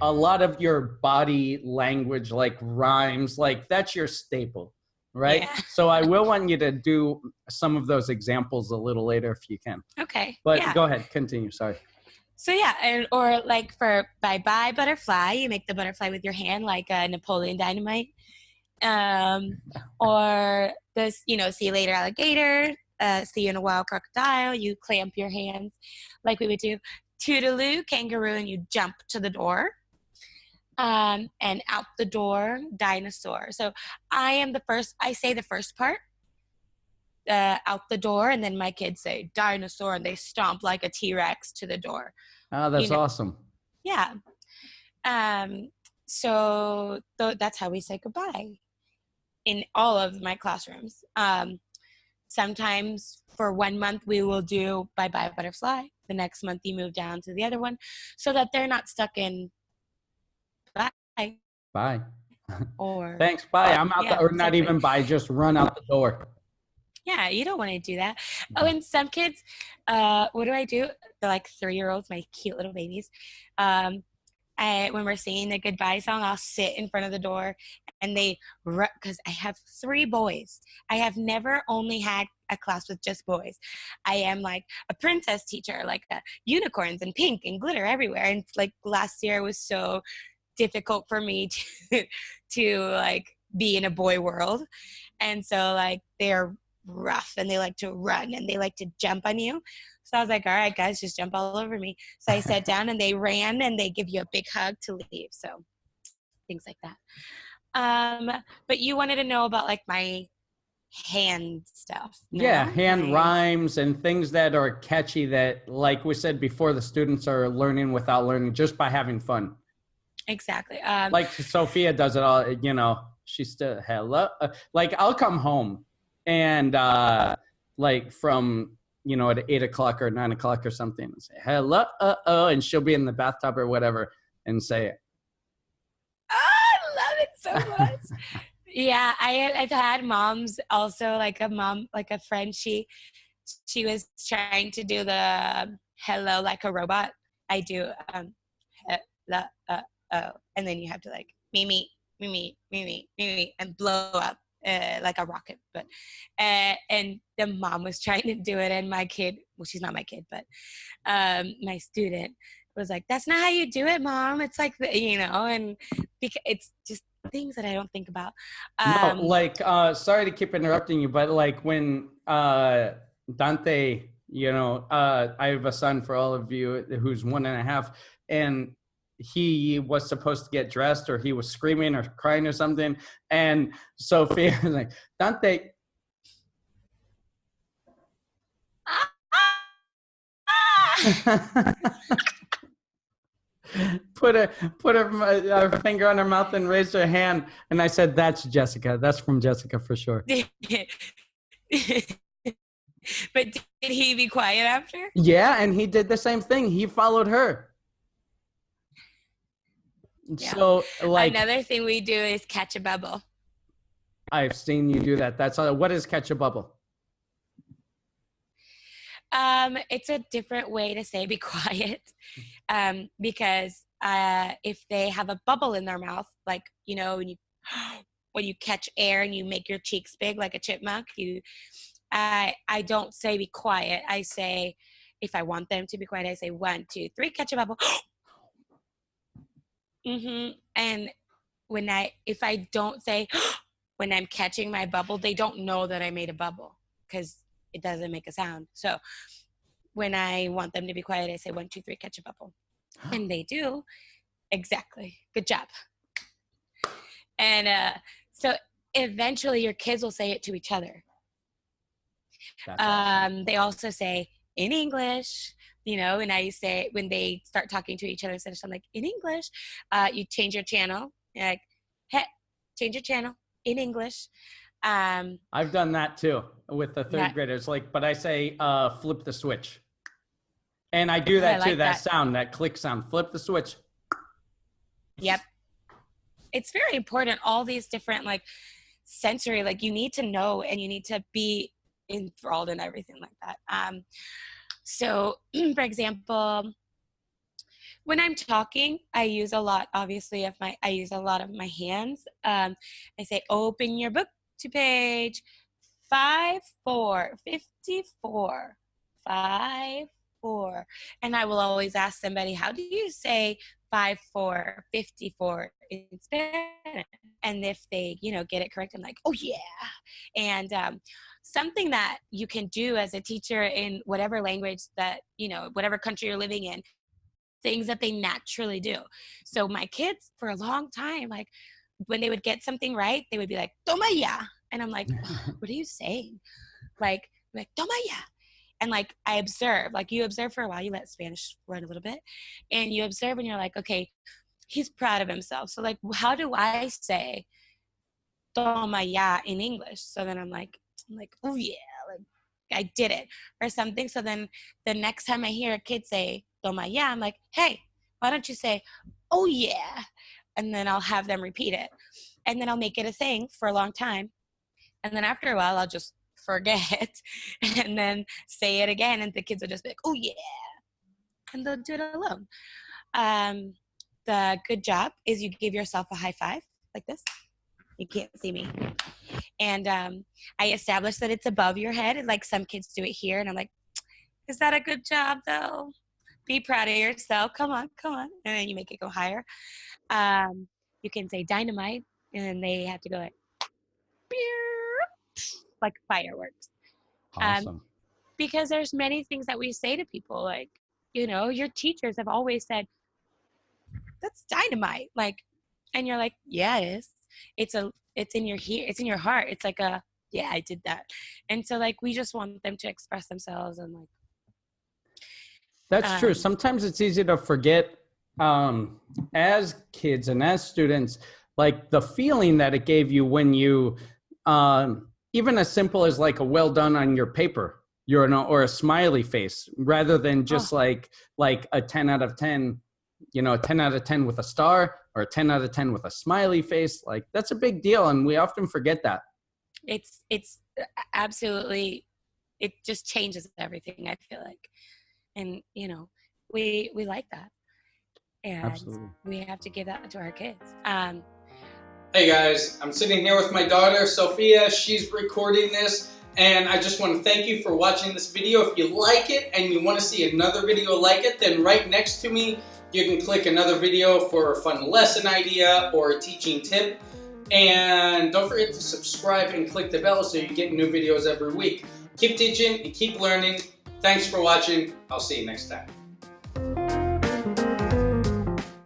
a lot of your body language, like rhymes, like that's your staple, right? Yeah. So I will want you to do some of those examples a little later if you can. Okay. But yeah. go ahead, continue. Sorry. So yeah, or like for bye-bye butterfly, you make the butterfly with your hand like Napoleon Dynamite. Or this, see you later alligator, see you in a while crocodile, you clamp your hands like we would do. Toodaloo kangaroo, and you jump to the door. And out the door, dinosaur. So I say the first part, out the door, and then my kids say dinosaur, and they stomp like a T-Rex to the door. Oh, that's awesome. Yeah. So that's how we say goodbye in all of my classrooms. Sometimes for 1 month we will do bye-bye butterfly. The next month you move down to the other one so that they're not stuck in bye. Bye. Or thanks, bye. I'm out or not even bye, just run out the door. Yeah, you don't want to do that. Oh, and some kids, what do I do? They're like 3-year-olds, my cute little babies. When we're singing the goodbye song, I'll sit in front of the door and because I have 3 boys. I have never only had a class with just boys. I am like a princess teacher, like unicorns and pink and glitter everywhere. And like last year was so difficult for me to like be in a boy world. And so like they're rough and they like to run and they like to jump on you. So I was like, all right, guys, just jump all over me. So I sat down and they ran and they give you a big hug to leave. So things like that. But you wanted to know about like my hand stuff. Yeah, hand rhymes and things that are catchy that, like we said before, the students are learning without learning just by having fun. Exactly. Like Sophia does it all, she's still, hello. Like I'll come home and like from, at 8 o'clock or 9 o'clock or something and say, hello, and she'll be in the bathtub or whatever and say it. Oh, I love it so much. Yeah, I've had moms also, like a friend, she was trying to do the hello like a robot. I do hello, and then you have to like me, and blow up like a rocket. But and the mom was trying to do it, and my kid, well, she's not my kid, but my student was like, that's not how you do it, Mom. It's like, and because it's just things that I don't think about. No, like, sorry to keep interrupting you, but like when Dante, I have a son, for all of you, who's 1.5, and he was supposed to get dressed, or he was screaming or crying or something, and Sophia was like, Dante. put her finger on her mouth and raised her hand, and I said, that's Jessica. That's from Jessica for sure. But did he be quiet after? Yeah, and he did the same thing. He followed her. Yeah. So like another thing we do is catch a bubble. I've seen you do that. That's all. What is catch a bubble? It's a different way to say be quiet, because if they have a bubble in their mouth, like, when you catch air and you make your cheeks big like a chipmunk, I don't say be quiet. I say, if I want them to be quiet, I say 1, 2, 3, catch a bubble. And if I don't say when I'm catching my bubble, they don't know that I made a bubble because it doesn't make a sound. So when I want them to be quiet, I say 1, 2, 3, catch a bubble. And they do. Exactly. Good job. And so eventually your kids will say it to each other. Awesome. They also say in English, and I say, when they start talking to each other, instead of something like in English, you change your channel. You're like, hey, change your channel in English. I've done that too with the third graders. Like, but I say, flip the switch. And I do that too. Like that sound, that click sound, flip the switch. Yep. It's very important. All these different like sensory, like you need to know and you need to be enthralled in everything like that. So for example, When I'm talking, I use a lot, obviously, I use a lot of my hands. I say, open your book to page 54, 54. And I will always ask somebody, how do you say 54, 54 in Spanish? And if they, get it correct, I'm like, oh yeah. And something that you can do as a teacher in whatever language that, whatever country you're living in, things that they naturally do. So my kids, for a long time, like when they would get something right, they would be like, toma ya. And I'm like, what are you saying? Like toma ya. And like, I observe, like you observe for a while, you let Spanish run a little bit and you observe and you're like, okay, he's proud of himself. So like, how do I say toma ya in English? So then I'm like, oh yeah, like I did it or something. So then the next time I hear a kid say toma ya, I'm like, hey, why don't you say, oh yeah? And then I'll have them repeat it. And then I'll make it a thing for a long time. And then after a while, I'll just forget and then say it again. And the kids will just be like, oh yeah. And they'll do it alone. The good job is you give yourself a high five like this. You can't see me. And I established that it's above your head. And like some kids do it here. And I'm like, is that a good job though? Be proud of yourself. Come on. And then you make it go higher. You can say dynamite. And they have to go like fireworks. Awesome. Because there's many things that we say to people. Like, your teachers have always said, that's dynamite. Like, and you're like, yeah, it is. It's in your heart. It's like yeah, I did that. And so like, we just want them to express themselves and like. That's true. Sometimes it's easy to forget as kids and as students, like the feeling that it gave you when you, even as simple as like a well done on your paper, or a smiley face, rather than just like a 10 out of 10, a 10 out of 10 with a star or a 10 out of 10 with a smiley face. Like that's a big deal. And we often forget that. It's absolutely, it just changes everything, I feel like. And, we like that. And absolutely. We have to give that to our kids. Hey guys, I'm sitting here with my daughter, Sophia. She's recording this. And I just want to thank you for watching this video. If you like it and you want to see another video like it, then right next to me, you can click another video for a fun lesson idea or a teaching tip. And don't forget to subscribe and click the bell so you get new videos every week. Keep teaching and keep learning. Thanks for watching. I'll see you next time.